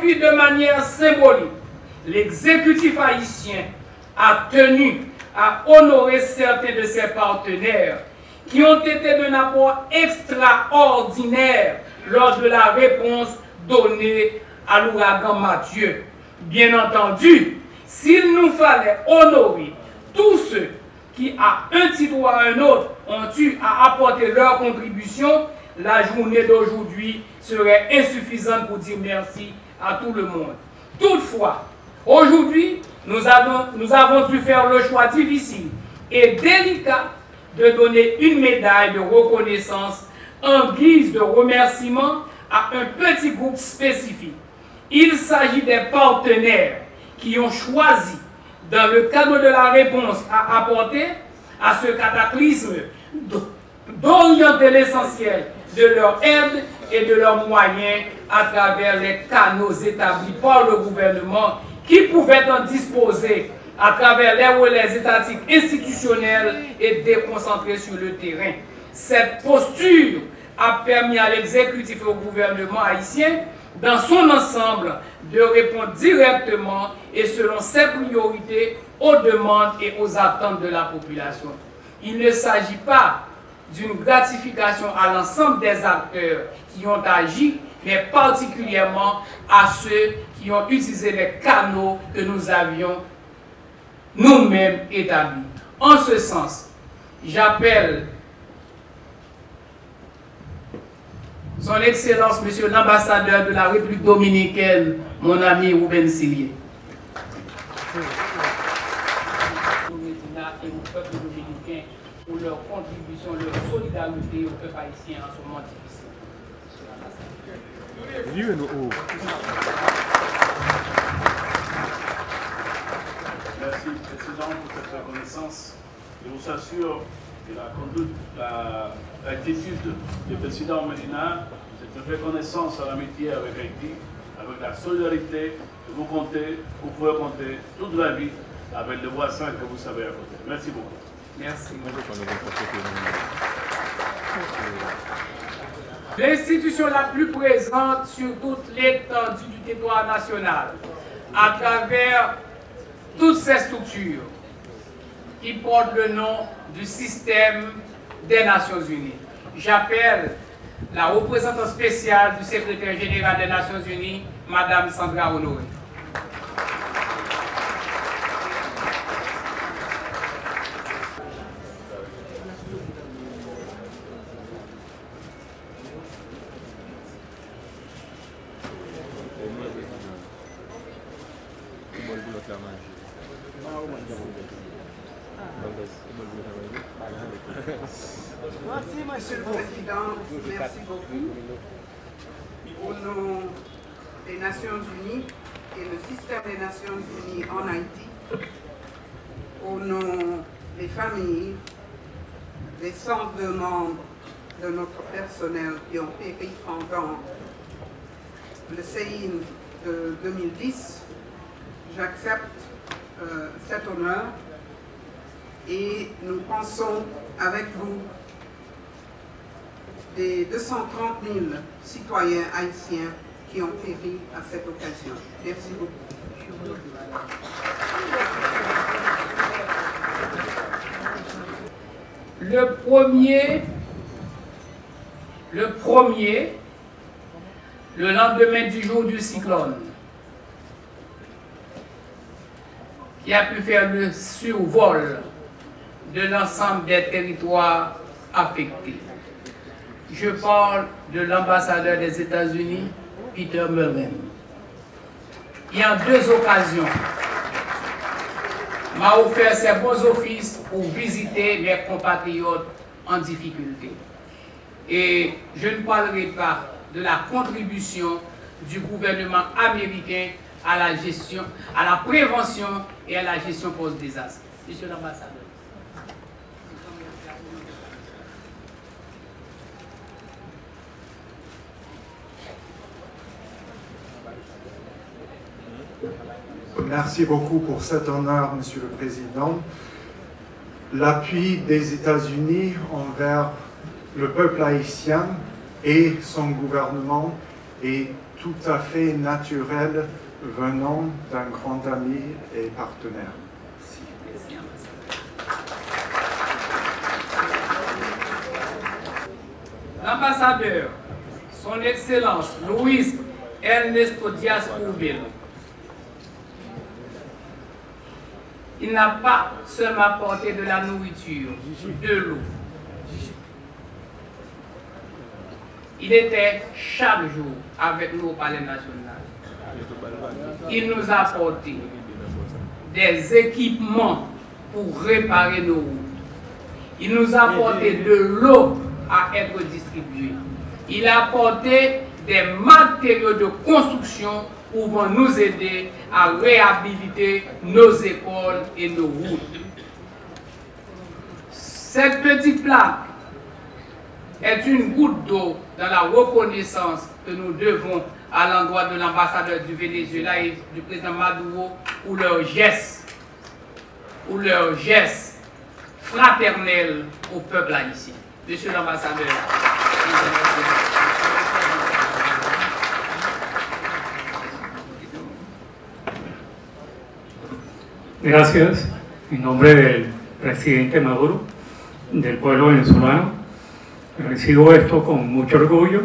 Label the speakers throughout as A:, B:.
A: Aujourd'hui, de manière symbolique, l'exécutif haïtien a tenu à honorer certains de ses partenaires qui ont été d'un apport extraordinaire lors de la réponse donnée à l'ouragan Mathieu. Bien entendu, s'il nous fallait honorer tous ceux qui, à un titre ou à un autre, ont eu à apporter leur contribution, la journée d'aujourd'hui serait insuffisante pour dire merci à tout le monde. Toutefois, aujourd'hui, nous avons dû faire le choix difficile et délicat de donner une médaille de reconnaissance en guise de remerciement à un petit groupe spécifique. Il s'agit des partenaires qui ont choisi, dans le cadre de la réponse à apporter à ce cataclysme, d'orienter l'essentiel de leur aide et de leurs moyens à travers les canaux établis par le gouvernement qui pouvaient en disposer à travers les relais étatiques institutionnels et déconcentrés sur le terrain. Cette posture a permis à l'exécutif et au gouvernement haïtien, dans son ensemble, de répondre directement et selon ses priorités aux demandes et aux attentes de la population. Il ne s'agit pas d'une gratification à l'ensemble des acteurs qui ont agi, mais particulièrement à ceux qui ont utilisé les canaux que nous avions nous-mêmes établis. En ce sens, j'appelle Son Excellence, Monsieur l'ambassadeur de la République dominicaine, mon ami Rouben Silier. Et au peuple dominicain pour leur contribution, leur solidarité au peuple haïtien en ce moment difficile.
B: Merci, Président, pour cette reconnaissance. Je vous assure que la conduite, l'attitude du Président Medina, c'est une reconnaissance à l'amitié avec Haïti, avec la solidarité que vous comptez, vous pouvez compter toute la vie avec les voisins que vous savez à côté. Merci beaucoup.
A: Merci. L'institution la plus présente sur toute l'étendue du territoire national, à travers toutes ces structures qui portent le nom du système des Nations Unies. J'appelle la représentante spéciale du secrétaire général des Nations Unies, Madame Sandra Honoré.
C: Merci, Monsieur le Président. Merci beaucoup. Au nom des Nations Unies et le système des Nations Unies en Haïti, au nom des familles, des centres de membres de notre personnel qui ont péri pendant le séisme de 2010, j'accepte cet honneur et nous pensons avec vous des 230 000 citoyens haïtiens qui ont péri à cette occasion. Merci beaucoup.
A: Le premier, le lendemain du jour du cyclone, qui a pu faire le survol de l'ensemble des territoires affectés. Je parle de l'ambassadeur des États-Unis, Peter Mullen, qui en 2 occasions m'a offert ses bons offices pour visiter mes compatriotes en difficulté. Et je ne parlerai pas de la contribution du gouvernement américain à la gestion, à la prévention et à la gestion post-désastre. Monsieur l'ambassadeur.
D: Merci beaucoup pour cet honneur, Monsieur le Président. L'appui des États-Unis envers le peuple haïtien et son gouvernement et tout à fait naturel venant d'un grand ami et partenaire.
A: L'ambassadeur, son Excellence Luis Ernesto Diaz-Canel, il n'a pas seulement apporté de la nourriture, de l'eau. Il était chaque jour avec nous au Palais national. Il nous a apporté des équipements pour réparer nos routes. Il nous a apporté de l'eau à être distribuée. Il a apporté des matériaux de construction pouvant nous aider à réhabiliter nos écoles et nos routes. Cette petite plaque est une goutte d'eau dans la reconnaissance que nous devons à l'endroit de l'ambassadeur du Venezuela et du président Maduro pour leur geste fraternel au peuple haïtien. Monsieur l'ambassadeur.
E: Gracias. En nombre del presidente Maduro, del pueblo venezolano, recibo esto con mucho orgullo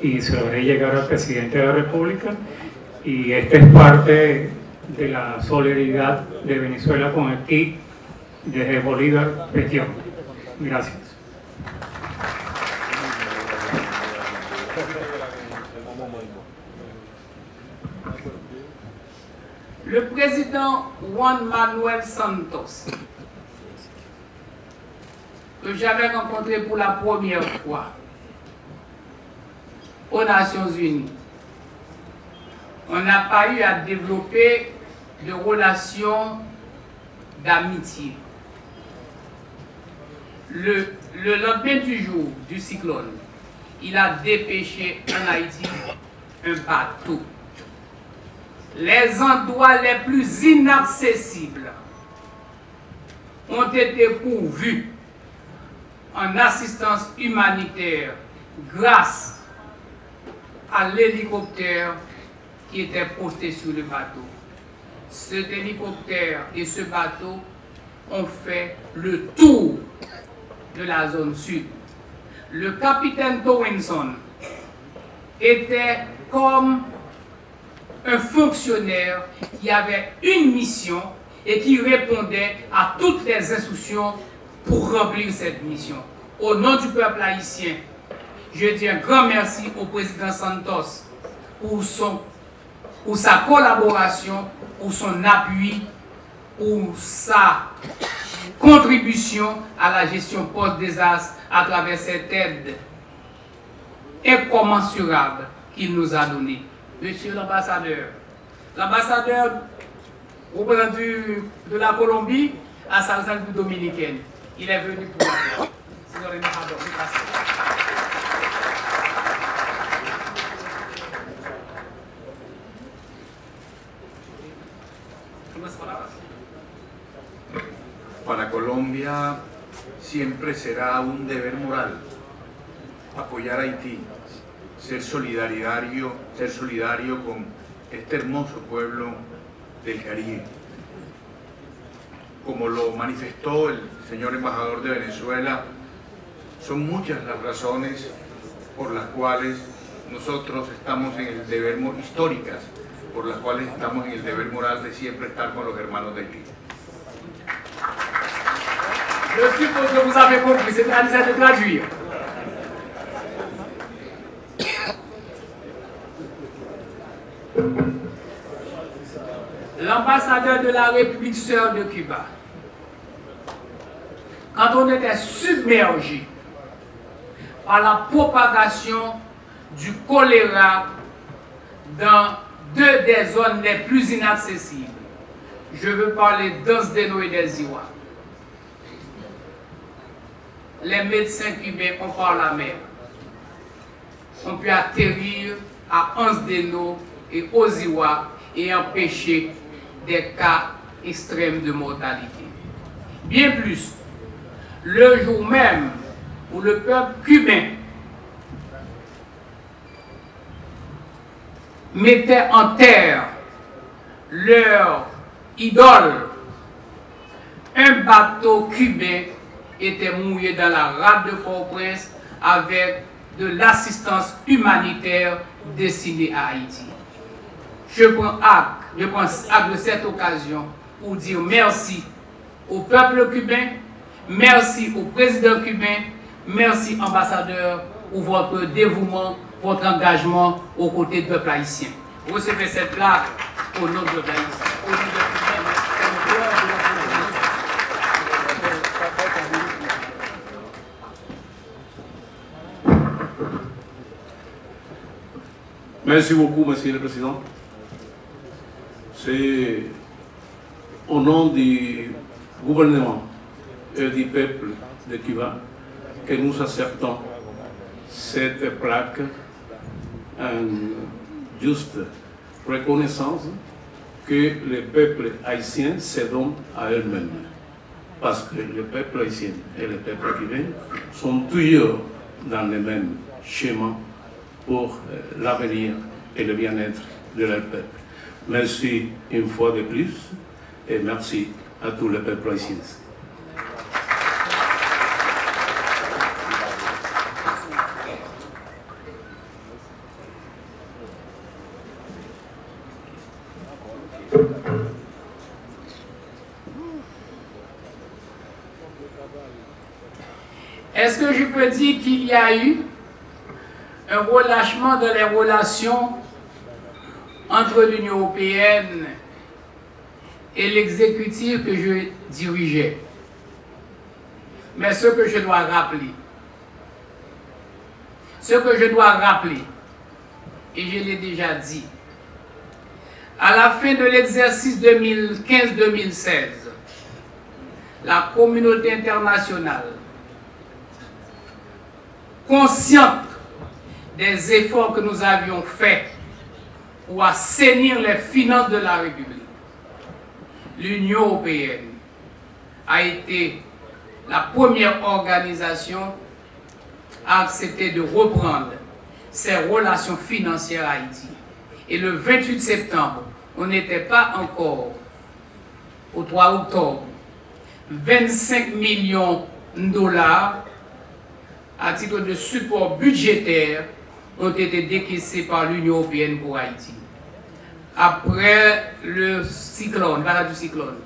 E: y se lo haré llegar al presidente de la República, y esta es parte de la solidaridad de Venezuela con Haití desde Bolívar región. Gracias.
A: Le président Juan Manuel Santos, que j'avais rencontré pour la première fois aux Nations Unies, on n'a pas eu à développer de relations d'amitié. Le lendemain du jour du cyclone, il a dépêché en Haïti un bateau. Les endroits les plus inaccessibles ont été pourvus en assistance humanitaire grâce à l'hélicoptère qui était posté sur le bateau. Cet hélicoptère et ce bateau ont fait le tour de la zone sud. Le capitaine Towinson était comme un fonctionnaire qui avait une mission et qui répondait à toutes les instructions pour remplir cette mission. Au nom du peuple haïtien, je dis un grand merci au président Santos pour sa collaboration, pour son appui, pour sa contribution à la gestion post-désastre à travers cette aide incommensurable qu'il nous a donnée. Monsieur l'ambassadeur représentant de la Colombie à sa République dominicaine, il est venu pour la
F: Para Colombia siempre será un deber moral apoyar a Haití, ser solidario con este hermoso pueblo del Caribe. Como lo manifestó el señor embajador de Venezuela, son muchas las razones por las cuales nosotros estamos en el deber, históricas, por las cuales estamos en el deber moral de siempre estar con los hermanos de Haití.
A: Je suppose que vous avez compris, c'est à de traduire. L'ambassadeur de la République sœur de Cuba, quand on était submergé par la propagation du choléra dans deux des zones les plus inaccessibles, je veux parler d'Anzdeno et des Iwa. Les médecins cubains ont par la mer ont pu atterrir à Anzdeno et aux Iwa et empêcher des cas extrêmes de mortalité. Bien plus, le jour même où le peuple cubain mettaient en terre leur idole, un bateau cubain était mouillé dans la rade de Port-au-Prince avec de l'assistance humanitaire destinée à Haïti. Je prends acte de cette occasion pour dire merci au peuple cubain, merci au président cubain, merci ambassadeur pour votre dévouement, votre engagement aux côtés du peuple haïtien. Recevez cette plaque au nom de peuple haïtien, au nom de
B: Merci beaucoup, Monsieur le Président. C'est au nom du gouvernement et du peuple de Cuba que nous acceptons cette plaque en juste reconnaissance que le peuple haïtien se donne à eux-mêmes. Parce que le peuple haïtien et le peuple cubain sont toujours dans le même schéma pour l'avenir et le bien-être de leur peuple. Merci une fois de plus et merci à tous les peuples haïtiens.
A: Est-ce que je peux dire qu'il y a eu un relâchement dans les relations entre l'Union européenne et l'exécutif que je dirigeais? Mais ce que je dois rappeler, et je l'ai déjà dit, à la fin de l'exercice 2015-2016, la communauté internationale, consciente des efforts que nous avions faits pour assainir les finances de la République, l'Union européenne a été la première organisation à accepter de reprendre ses relations financières à Haïti. Et le 28 septembre, on n'était pas encore au 3 octobre, 25 millions de dollars à titre de support budgétaire ont été décaissés par l'Union européenne pour Haïti. Après le cyclone, du cyclone,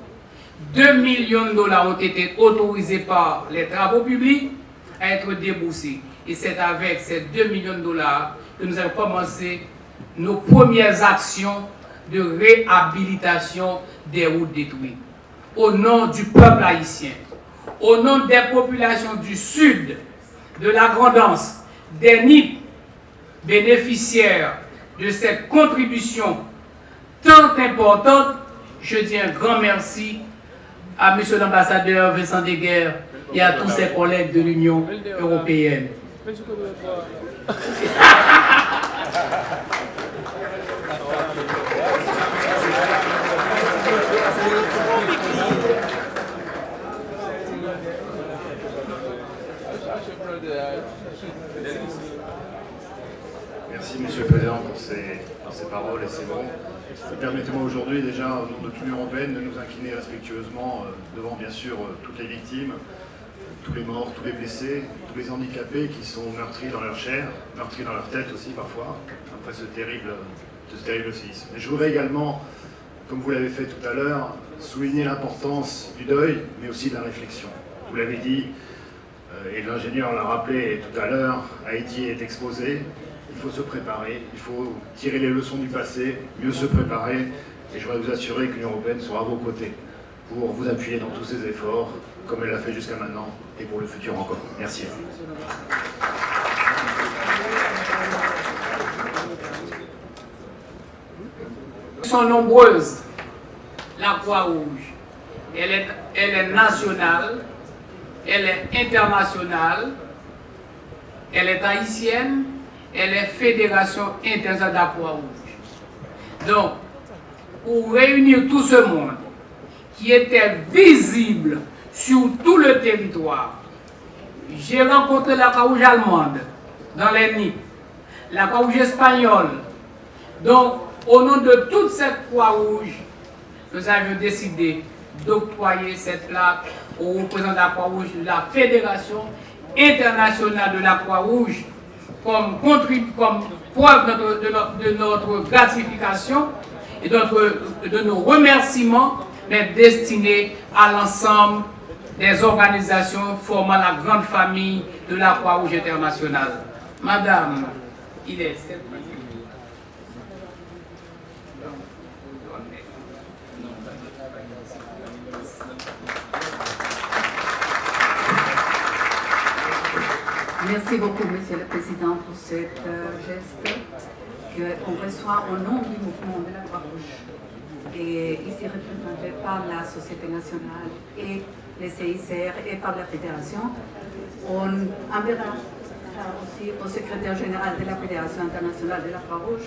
A: 2 millions de dollars ont été autorisés par les travaux publics à être déboursés. Et c'est avec ces 2 millions de dollars que nous avons commencé nos premières actions de réhabilitation des routes détruites. Au nom du peuple haïtien, au nom des populations du sud, de la Grand'Anse, des NIP, bénéficiaires de cette contribution tant importante, je dis un grand merci à M. l'ambassadeur Vincent Deguerre et à tous ses collègues de l'Union européenne.
D: Merci Monsieur le Président pour ces paroles et ces mots. Permettez-moi aujourd'hui déjà au nom de toute l'Union européenne de nous incliner respectueusement devant bien sûr toutes les victimes, tous les morts, tous les blessés, tous les handicapés qui sont meurtris dans leur chair, meurtris dans leur tête aussi parfois, après ce terrible séisme. Et je voudrais également, comme vous l'avez fait tout à l'heure, souligner l'importance du deuil, mais aussi de la réflexion. Vous l'avez dit, et l'ingénieur l'a rappelé tout à l'heure, Haïti est exposé, il faut se préparer, il faut tirer les leçons du passé, mieux se préparer, et je voudrais vous assurer que l'Union européenne sera à vos côtés pour vous appuyer dans tous ces efforts, comme elle l'a fait jusqu'à maintenant, et pour le futur encore. Merci.
A: Sont nombreuses, la Croix-Rouge. Elle est nationale, elle est internationale, elle est haïtienne, elle est Fédération internationale de la Croix-Rouge. Donc, pour réunir tout ce monde qui était visible sur tout le territoire, j'ai rencontré la Croix-Rouge allemande dans les NIP, la Croix-Rouge espagnole, Donc, au nom de toute cette Croix-Rouge, nous avions décidé d'octroyer cette plaque au représentant de la Croix-Rouge de la Fédération internationale de la Croix-Rouge comme preuve de notre gratification et de nos remerciements, mais destinés à l'ensemble des organisations formant la grande famille de la Croix-Rouge internationale. Madame, il est...
G: Merci beaucoup, Monsieur le Président, pour ce geste qu'on reçoit au nom du mouvement de la Croix-Rouge. Et ici représenté par la Société nationale et les CICR et par la Fédération. On enverra ça aussi au secrétaire général de la Fédération internationale de la Croix-Rouge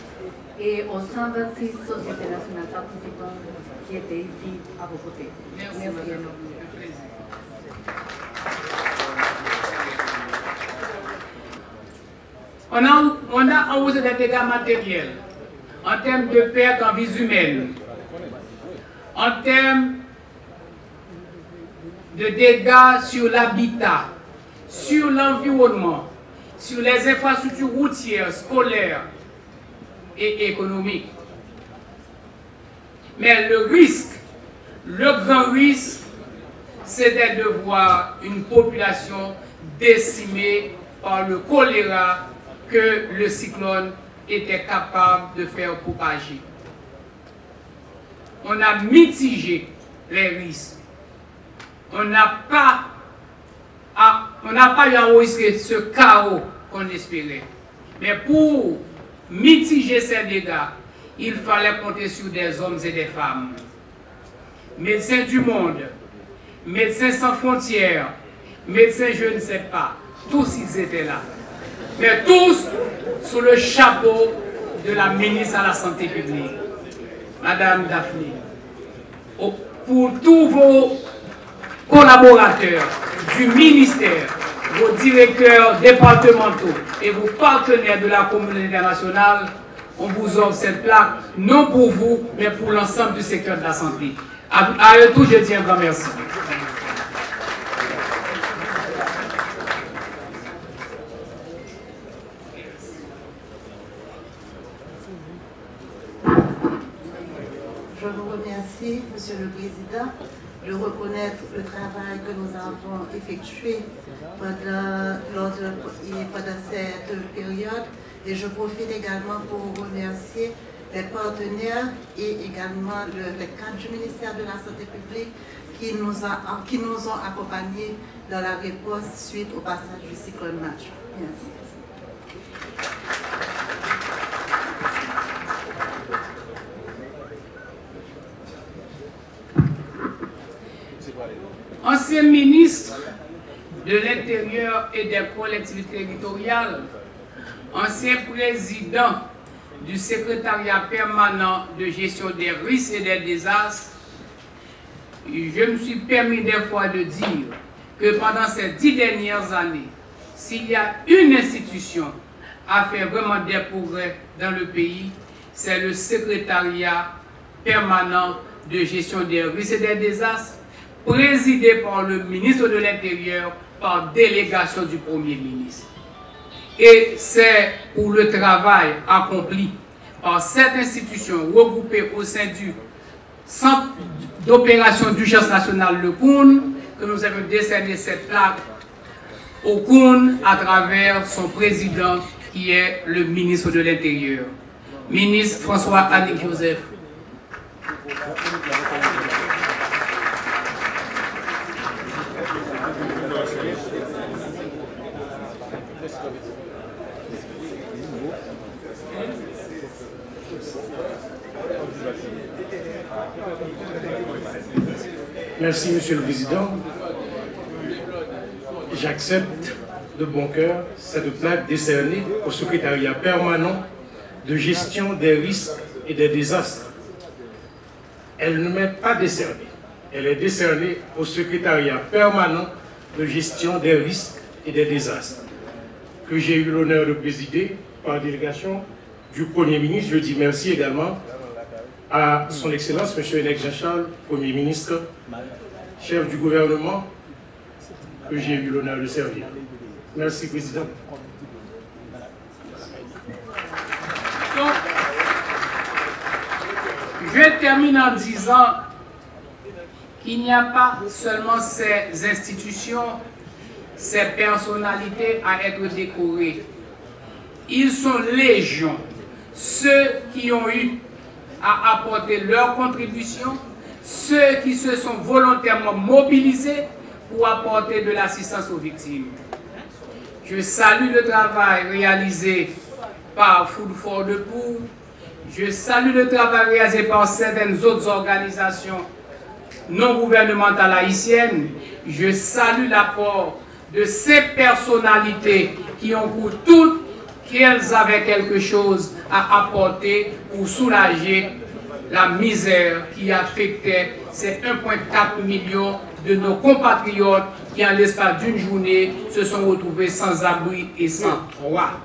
G: et aux 126 sociétés nationales participantes qui étaient ici à vos côtés. Merci énormément.
A: On a enregistré des dégâts matériels en termes de pertes en vies humaines, en termes de dégâts sur l'habitat, sur l'environnement, sur les infrastructures routières, scolaires et économiques. Mais le risque, le grand risque, c'était de voir une population décimée par le choléra que le cyclone était capable de faire propager. On a mitigé les risques. On n'a pas eu à enregistrer ce chaos qu'on espérait. Mais pour mitiger ces dégâts, il fallait compter sur des hommes et des femmes. Médecins du monde, Médecins sans frontières, Médecins je ne sais pas, tous ils étaient là. Mais tous sous le chapeau de la ministre à la Santé publique, Madame Daphné. Pour tous vos collaborateurs du ministère, vos directeurs départementaux et vos partenaires de la communauté internationale, on vous offre cette plaque, non pour vous, mais pour l'ensemble du secteur de la santé. À eux tous, je dis un grand merci.
H: Je vous remercie, Monsieur le Président, de reconnaître le travail que nous avons effectué pendant cette période. Et je profite également pour remercier les partenaires et également les cadres du ministère de la Santé publique qui nous ont accompagnés dans la réponse suite au passage du cyclone Matthew. Merci.
A: Ancien ministre de l'Intérieur et des collectivités territoriales, ancien président du secrétariat permanent de gestion des risques et des désastres, je me suis permis des fois de dire que pendant ces 10 dernières années, s'il y a une institution à faire vraiment des progrès dans le pays, c'est le secrétariat permanent de gestion des risques et des désastres, présidé par le ministre de l'Intérieur, par délégation du Premier ministre. Et c'est pour le travail accompli par cette institution regroupée au sein du Centre d'opération d'urgence nationale, le COUN, que nous avons décerné cette plaque au COUN à travers son président qui est le ministre de l'Intérieur. Ministre François-Annick Joseph.
I: Merci, Monsieur le Président. J'accepte de bon cœur cette plaque décernée au secrétariat permanent de gestion des risques et des désastres. Elle ne m'est pas décernée. Elle est décernée au secrétariat permanent de gestion des risques et des désastres, que j'ai eu l'honneur de présider par délégation du Premier ministre. Je dis merci également à son Excellence, M. Henneck Jean-Charles, Premier ministre, chef du gouvernement, que j'ai eu l'honneur de servir. Merci, Président.
A: Donc, je termine en disant qu'il n'y a pas seulement ces institutions, ces personnalités à être décorées. Ils sont légion, ceux qui ont eu à apporter leur contribution, ceux qui se sont volontairement mobilisés pour apporter de l'assistance aux victimes. Je salue le travail réalisé par Food for the Poor. Je salue le travail réalisé par certaines autres organisations non gouvernementales haïtiennes. Je salue l'apport de ces personnalités qui ont cru toutes qu'elles avaient quelque chose à apporter pour soulager la misère qui affectait ces 1,4 million de nos compatriotes qui, en l'espace d'une journée, se sont retrouvés sans abri et sans droit.